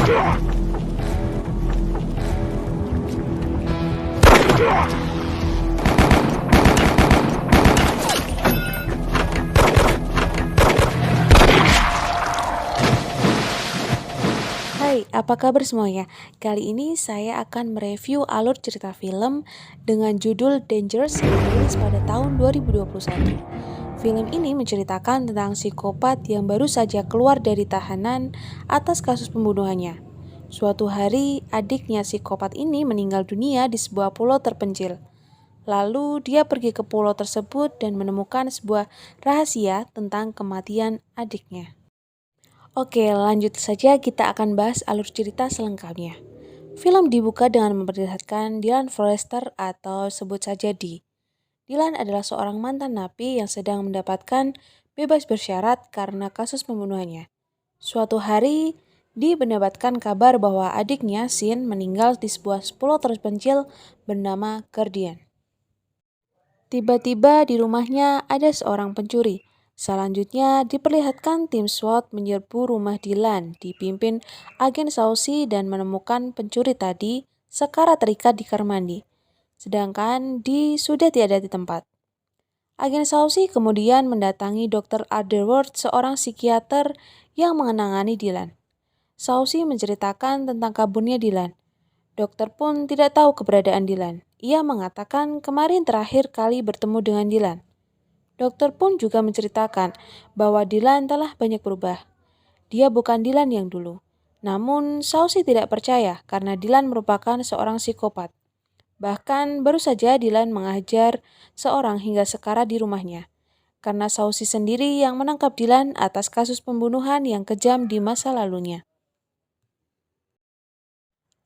Hai, apa kabar semuanya? Kali ini saya akan mereview alur cerita film dengan judul Dangerous yang dirilis pada tahun 2021. Film ini menceritakan tentang psikopat yang baru saja keluar dari tahanan atas kasus pembunuhannya. Suatu hari, adiknya psikopat ini meninggal dunia di sebuah pulau terpencil. Lalu dia pergi ke pulau tersebut dan menemukan sebuah rahasia tentang kematian adiknya. Oke, lanjut saja kita akan bahas alur cerita selengkapnya. Film dibuka dengan memperlihatkan Dylan Forrester atau sebut saja D. Dylan adalah seorang mantan napi yang sedang mendapatkan bebas bersyarat karena kasus pembunuhannya. Suatu hari, D mendapatkan kabar bahwa adiknya, Sin, meninggal di sebuah pulau terpencil bernama Guardian. Tiba-tiba di rumahnya ada seorang pencuri. Selanjutnya diperlihatkan tim SWAT menyerbu rumah Dylan dipimpin agen Saucy dan menemukan pencuri tadi sekarat terikat di kamar mandi. Sedangkan D sudah tiada di tempat. Agen Saucy kemudian mendatangi Dr. Underwood, seorang psikiater yang mengenangani Dylan. Saucy menceritakan tentang kaburnya Dylan. Dokter pun tidak tahu keberadaan Dylan. Ia mengatakan kemarin terakhir kali bertemu dengan Dylan. Dokter pun juga menceritakan bahwa Dylan telah banyak berubah. Dia bukan Dylan yang dulu. Namun, Saucy tidak percaya karena Dylan merupakan seorang psikopat. Bahkan, baru saja Dylan mengajar seorang hingga sekarat di rumahnya. Karena Saucy sendiri yang menangkap Dylan atas kasus pembunuhan yang kejam di masa lalunya.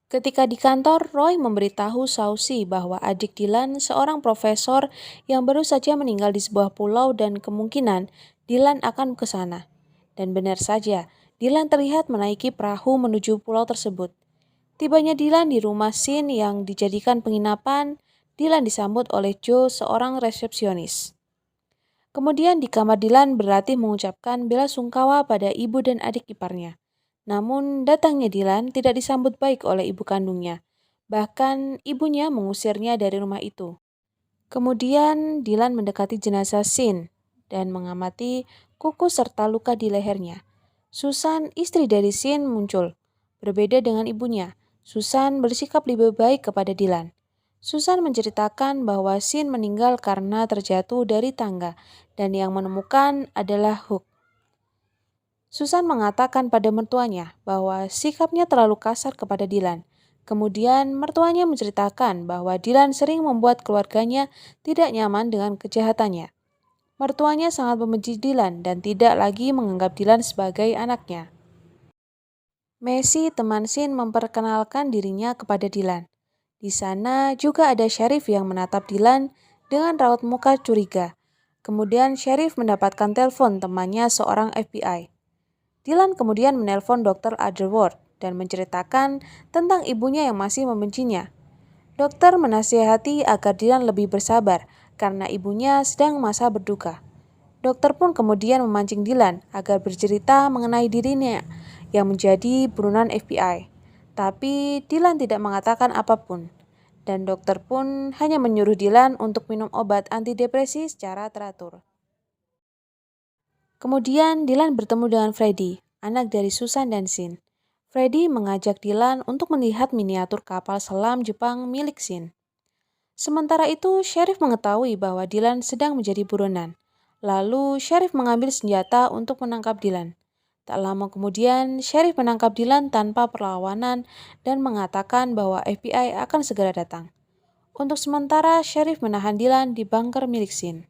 Ketika di kantor, Roy memberitahu Saucy bahwa adik Dylan seorang profesor yang baru saja meninggal di sebuah pulau dan kemungkinan Dylan akan ke sana. Dan benar saja, Dylan terlihat menaiki perahu menuju pulau tersebut. Tibanya Dylan di rumah Sin yang dijadikan penginapan, Dylan disambut oleh Joe, seorang resepsionis. Kemudian di kamar Dylan berlatih mengucapkan bela sungkawa pada ibu dan adik iparnya. Namun datangnya Dylan tidak disambut baik oleh ibu kandungnya. Bahkan ibunya mengusirnya dari rumah itu. Kemudian Dylan mendekati jenazah Sin dan mengamati kuku serta luka di lehernya. Susan, istri dari Sin, muncul. Berbeda dengan ibunya, Susan bersikap lebih baik kepada Dylan. Susan menceritakan bahwa Sin meninggal karena terjatuh dari tangga dan yang menemukan adalah Hook. Susan mengatakan pada mertuanya bahwa sikapnya terlalu kasar kepada Dylan. Kemudian mertuanya menceritakan bahwa Dylan sering membuat keluarganya tidak nyaman dengan kejahatannya. Mertuanya sangat membenci Dylan dan tidak lagi menganggap Dylan sebagai anaknya. Messi, teman Sin, memperkenalkan dirinya kepada Dylan. Di sana juga ada Sheriff yang menatap Dylan dengan raut muka curiga. Kemudian Sheriff mendapatkan telepon temannya seorang FBI. Dylan kemudian menelpon Dr. Underwood dan menceritakan tentang ibunya yang masih membencinya. Dokter menasihati agar Dylan lebih bersabar karena ibunya sedang masa berduka. Dokter pun kemudian memancing Dylan agar bercerita mengenai dirinya yang menjadi buronan FBI. Tapi Dylan tidak mengatakan apapun. Dan dokter pun hanya menyuruh Dylan untuk minum obat antidepresi secara teratur. Kemudian Dylan bertemu dengan Freddy, anak dari Susan dan Sin. Freddy mengajak Dylan untuk melihat miniatur kapal selam Jepang milik Sin. Sementara itu, Sheriff mengetahui bahwa Dylan sedang menjadi buronan. Lalu, Sheriff mengambil senjata untuk menangkap Dylan. Tak lama kemudian, Sheriff menangkap Dylan tanpa perlawanan dan mengatakan bahwa FBI akan segera datang. Untuk sementara, Sheriff menahan Dylan di bunker milik Sin.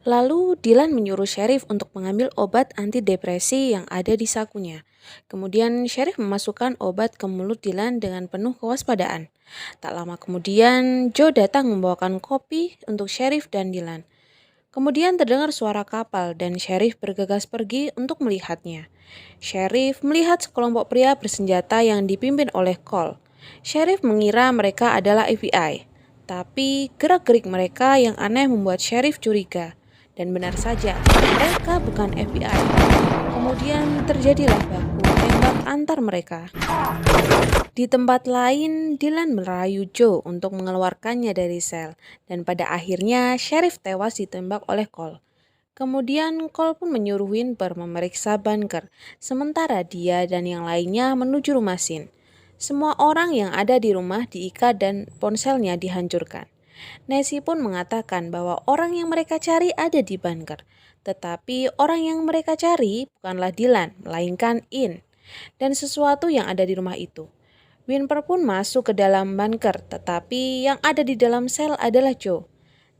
Lalu Dylan menyuruh Sheriff untuk mengambil obat antidepresi yang ada di sakunya. Kemudian Sheriff memasukkan obat ke mulut Dylan dengan penuh kewaspadaan. Tak lama kemudian Joe datang membawakan kopi untuk Sheriff dan Dylan. Kemudian terdengar suara kapal dan Sheriff bergegas pergi untuk melihatnya. Sheriff melihat sekelompok pria bersenjata yang dipimpin oleh Cole. Sheriff mengira mereka adalah FBI. Tapi gerak-gerik mereka yang aneh membuat sheriff curiga. Dan benar saja, mereka bukan FBI. Kemudian terjadilah baku tembak antar mereka. Di tempat lain, Dylan merayu Joe untuk mengeluarkannya dari sel, dan pada akhirnya sheriff tewas ditembak oleh Cole. Kemudian Cole pun menyuruh Wimper memeriksa bunker, sementara dia dan yang lainnya menuju rumah Sin. Semua orang yang ada di rumah diikat dan ponselnya dihancurkan. Nessie pun mengatakan bahwa orang yang mereka cari ada di bunker, tetapi orang yang mereka cari bukanlah Dylan, melainkan In, dan sesuatu yang ada di rumah itu. Wimper pun masuk ke dalam bunker, tetapi yang ada di dalam sel adalah Joe.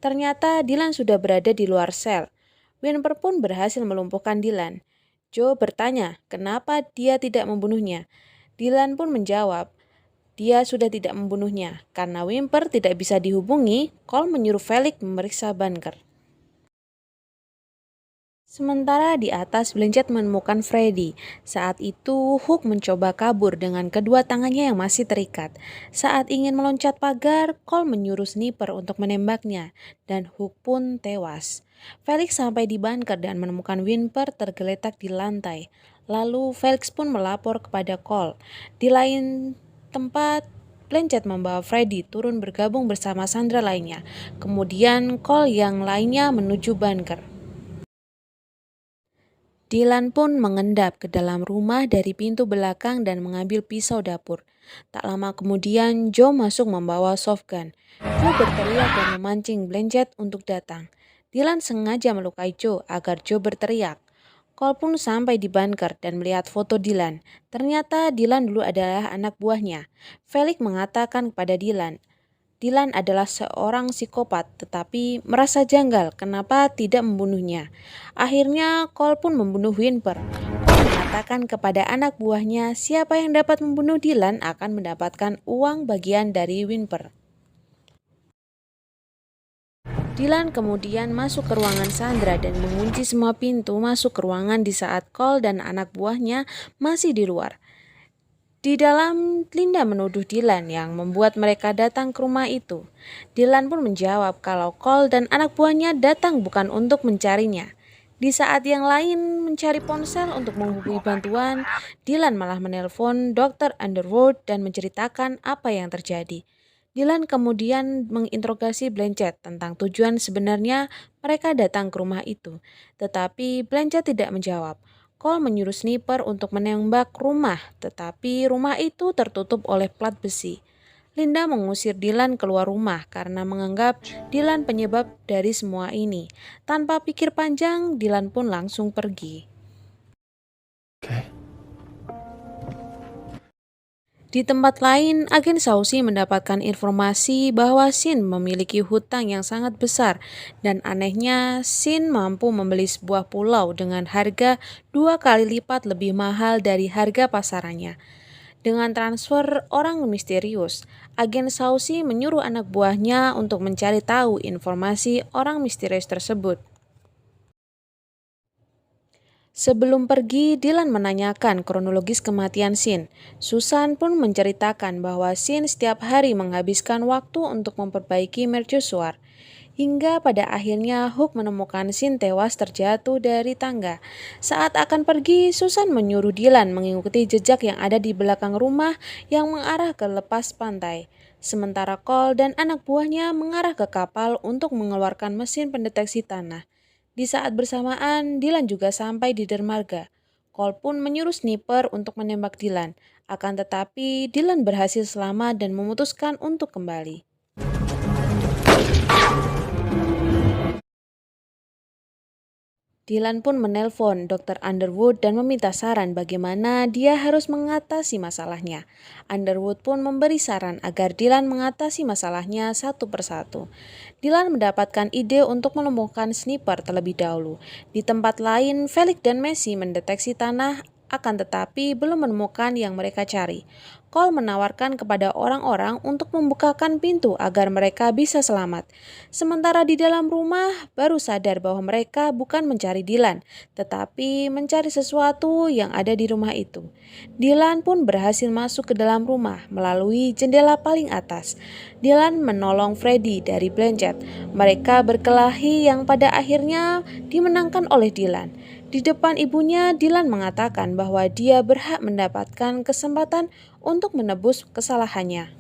Ternyata Dylan sudah berada di luar sel. Wimper pun berhasil melumpuhkan Dylan. Joe bertanya kenapa dia tidak membunuhnya. Dylan pun menjawab, dia sudah tidak membunuhnya. Karena Wimper tidak bisa dihubungi, Cole menyuruh Felix memeriksa bunker. Sementara di atas, Blanchett menemukan Freddy. Saat itu, Hook mencoba kabur dengan kedua tangannya yang masih terikat. Saat ingin meloncat pagar, Cole menyuruh sniper untuk menembaknya, dan Hook pun tewas. Felix sampai di bunker dan menemukan Wimper tergeletak di lantai. Lalu Felix pun melapor kepada Cole. Di lain tempat, Blanchett membawa Freddy turun bergabung bersama Sandra lainnya. Kemudian Cole yang lainnya menuju bunker. Dylan pun mengendap ke dalam rumah dari pintu belakang dan mengambil pisau dapur. Tak lama kemudian, Joe masuk membawa softgun. Joe berteriak dan memancing Blanchett untuk datang. Dylan sengaja melukai Joe agar Joe berteriak. Cole pun sampai di bunker dan melihat foto Dylan. Ternyata Dylan dulu adalah anak buahnya. Felix mengatakan kepada Dylan adalah seorang psikopat tetapi merasa janggal kenapa tidak membunuhnya. Akhirnya Cole pun membunuh Wimper. Cole mengatakan kepada anak buahnya siapa yang dapat membunuh Dylan akan mendapatkan uang bagian dari Wimper. Dylan kemudian masuk ke ruangan Sandra dan mengunci semua pintu masuk ke ruangan di saat Cole dan anak buahnya masih di luar. Di dalam, Linda menuduh Dylan yang membuat mereka datang ke rumah itu. Dylan pun menjawab kalau Cole dan anak buahnya datang bukan untuk mencarinya. Di saat yang lain mencari ponsel untuk menghubungi bantuan, Dylan malah menelpon Dr. Underwood dan menceritakan apa yang terjadi. Dylan kemudian menginterogasi Blanchett tentang tujuan sebenarnya mereka datang ke rumah itu. Tetapi Blanchett tidak menjawab. Cole menyuruh sniper untuk menembak rumah, tetapi rumah itu tertutup oleh plat besi. Linda mengusir Dylan keluar rumah karena menganggap Dylan penyebab dari semua ini. Tanpa pikir panjang, Dylan pun langsung pergi. Di tempat lain, agen Sausi mendapatkan informasi bahwa Sin memiliki hutang yang sangat besar dan anehnya Sin mampu membeli sebuah pulau dengan harga 2 kali lipat lebih mahal dari harga pasarannya. Dengan transfer orang misterius, agen Sausi menyuruh anak buahnya untuk mencari tahu informasi orang misterius tersebut. Sebelum pergi, Dylan menanyakan kronologis kematian Sin. Susan pun menceritakan bahwa Sin setiap hari menghabiskan waktu untuk memperbaiki mercusuar. Hingga pada akhirnya Hook menemukan Sin tewas terjatuh dari tangga. Saat akan pergi, Susan menyuruh Dylan mengikuti jejak yang ada di belakang rumah yang mengarah ke lepas pantai. Sementara Cole dan anak buahnya mengarah ke kapal untuk mengeluarkan mesin pendeteksi tanah. Di saat bersamaan, Dylan juga sampai di dermaga. Cole pun menyuruh sniper untuk menembak Dylan. Akan tetapi, Dylan berhasil selamat dan memutuskan untuk kembali. Dylan pun menelpon Dr. Underwood dan meminta saran bagaimana dia harus mengatasi masalahnya. Underwood pun memberi saran agar Dylan mengatasi masalahnya satu persatu. Dylan mendapatkan ide untuk menemukan sniper terlebih dahulu. Di tempat lain, Felix dan Messi mendeteksi tanah akan tetapi belum menemukan yang mereka cari. Cole menawarkan kepada orang-orang untuk membukakan pintu agar mereka bisa selamat. Sementara di dalam rumah, baru sadar bahwa mereka bukan mencari Dylan, tetapi mencari sesuatu yang ada di rumah itu. Dylan pun berhasil masuk ke dalam rumah melalui jendela paling atas. Dylan menolong Freddy dari Blanchett. Mereka berkelahi yang pada akhirnya dimenangkan oleh Dylan. Di depan ibunya, Dylan mengatakan bahwa dia berhak mendapatkan kesempatan untuk menebus kesalahannya.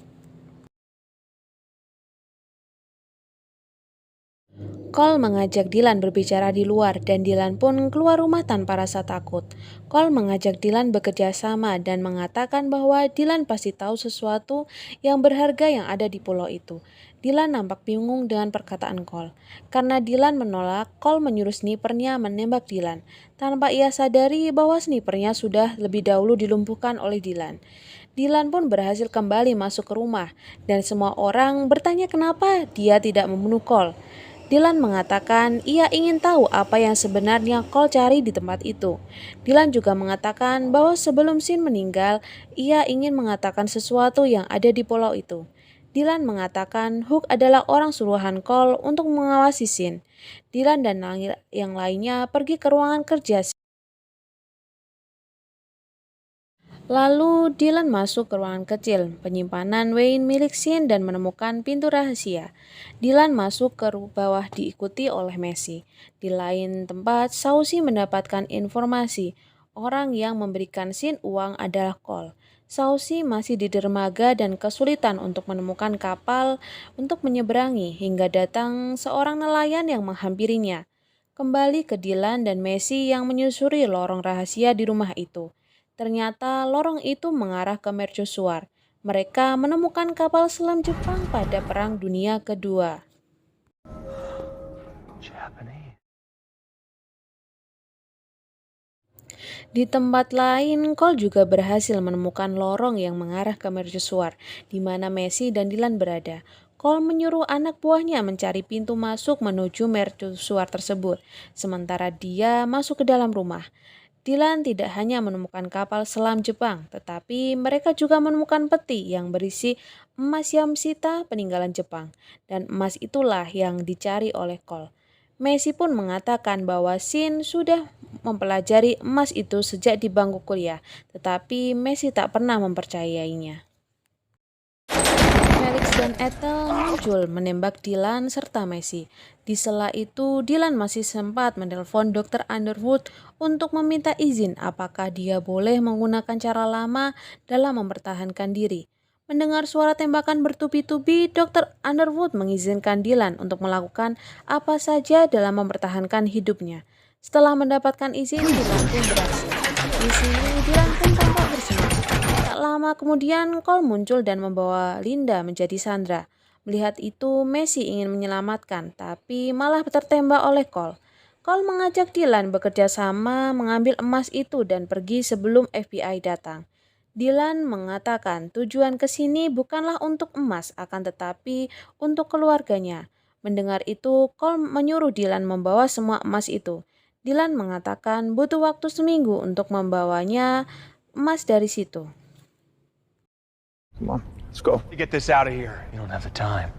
Cole mengajak Dylan berbicara di luar dan Dylan pun keluar rumah tanpa rasa takut. Cole mengajak Dylan bekerja sama dan mengatakan bahwa Dylan pasti tahu sesuatu yang berharga yang ada di pulau itu. Dylan nampak bingung dengan perkataan Cole. Karena Dylan menolak, Cole menyuruh snipernya menembak Dylan. Tanpa ia sadari bahwa snipernya sudah lebih dahulu dilumpuhkan oleh Dylan. Dylan pun berhasil kembali masuk ke rumah dan semua orang bertanya kenapa dia tidak membunuh Cole. Dylan mengatakan ia ingin tahu apa yang sebenarnya Cole cari di tempat itu. Dylan juga mengatakan bahwa sebelum Sin meninggal, ia ingin mengatakan sesuatu yang ada di pulau itu. Dylan mengatakan Hook adalah orang suruhan Cole untuk mengawasi Sin. Dylan dan yang lainnya pergi ke ruangan kerja. Lalu Dylan masuk ke ruangan kecil penyimpanan Wayne milik Sin dan menemukan pintu rahasia. Dylan masuk ke bawah diikuti oleh Messi. Di lain tempat, Saucy mendapatkan informasi orang yang memberikan Sin uang adalah Cole. Saucy masih di dermaga dan kesulitan untuk menemukan kapal untuk menyeberangi hingga datang seorang nelayan yang menghampirinya. Kembali ke Dylan dan Messi yang menyusuri lorong rahasia di rumah itu. Ternyata lorong itu mengarah ke mercusuar. Mereka menemukan kapal selam Jepang pada Perang Dunia Kedua. Di tempat lain, Cole juga berhasil menemukan lorong yang mengarah ke mercusuar, di mana Messi dan Dylan berada. Cole menyuruh anak buahnya mencari pintu masuk menuju mercusuar tersebut, sementara dia masuk ke dalam rumah. Dylan tidak hanya menemukan kapal selam Jepang, tetapi mereka juga menemukan peti yang berisi emas Yamashita peninggalan Jepang, dan emas itulah yang dicari oleh Cole. Messi pun mengatakan bahwa Shin sudah mempelajari emas itu sejak di bangku kuliah, tetapi Messi tak pernah mempercayainya. Felix dan Ethel muncul menembak Dylan serta Messi. Di sela itu, Dylan masih sempat menelpon Dr. Underwood untuk meminta izin apakah dia boleh menggunakan cara lama dalam mempertahankan diri. Mendengar suara tembakan bertubi-tubi, Dr. Underwood mengizinkan Dylan untuk melakukan apa saja dalam mempertahankan hidupnya. Setelah mendapatkan izin, Dylan pun berhasil. Di sini, Dylan pun tampak bersemangat. Tak lama kemudian, Cole muncul dan membawa Linda menjadi sandra. Melihat itu, Messi ingin menyelamatkan, tapi malah tertembak oleh Cole. Cole mengajak Dylan bekerja sama mengambil emas itu dan pergi sebelum FBI datang. Dylan mengatakan tujuan ke sini bukanlah untuk emas, akan tetapi untuk keluarganya. Mendengar itu, Cole menyuruh Dylan membawa semua emas itu. Dylan mengatakan butuh waktu seminggu untuk membawanya emas dari situ. Come on, let's go. Get this out of here. You don't have the time.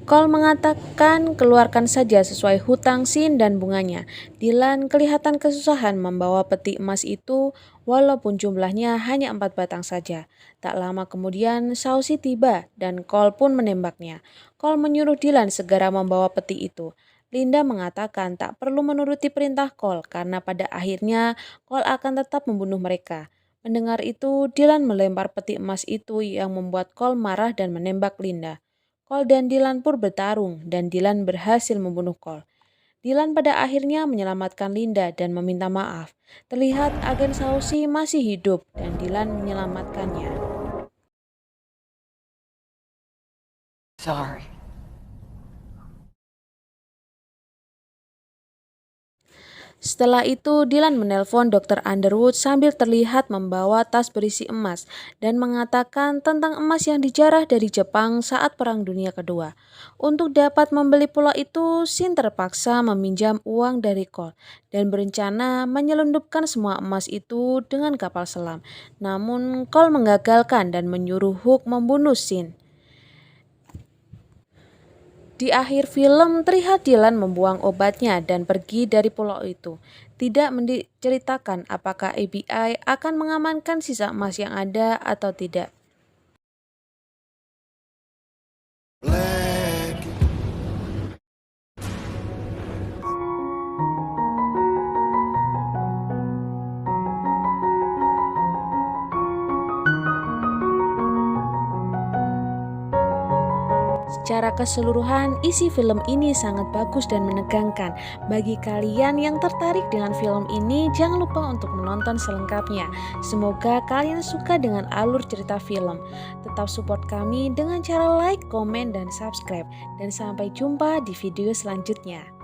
Cole mengatakan keluarkan saja sesuai hutang Sin dan bunganya. Dylan kelihatan kesusahan membawa peti emas itu walaupun jumlahnya hanya 4 batang saja. Tak lama kemudian Saucy tiba dan Cole pun menembaknya. Cole menyuruh Dylan segera membawa peti itu. Linda mengatakan tak perlu menuruti perintah Cole karena pada akhirnya Cole akan tetap membunuh mereka. Mendengar itu, Dylan melempar peti emas itu yang membuat Cole marah dan menembak Linda. Cole dan Dylan pun bertarung dan Dylan berhasil membunuh Cole. Dylan pada akhirnya menyelamatkan Linda dan meminta maaf. Terlihat agen Saucy masih hidup dan Dylan menyelamatkannya. Setelah itu, Dylan menelpon Dr. Underwood sambil terlihat membawa tas berisi emas dan mengatakan tentang emas yang dijarah dari Jepang saat Perang Dunia Kedua. Untuk dapat membeli pulau itu, Shin terpaksa meminjam uang dari Cole dan berencana menyelundupkan semua emas itu dengan kapal selam. Namun, Cole menggagalkan dan menyuruh Hook membunuh Shin. Di akhir film, terlihat Dylan membuang obatnya dan pergi dari pulau itu. Tidak menceritakan apakah FBI akan mengamankan sisa emas yang ada atau tidak. Secara keseluruhan, isi film ini sangat bagus dan menegangkan. Bagi kalian yang tertarik dengan film ini, jangan lupa untuk menonton selengkapnya. Semoga kalian suka dengan alur cerita film. Tetap support kami dengan cara like, komen, dan subscribe. Dan sampai jumpa di video selanjutnya.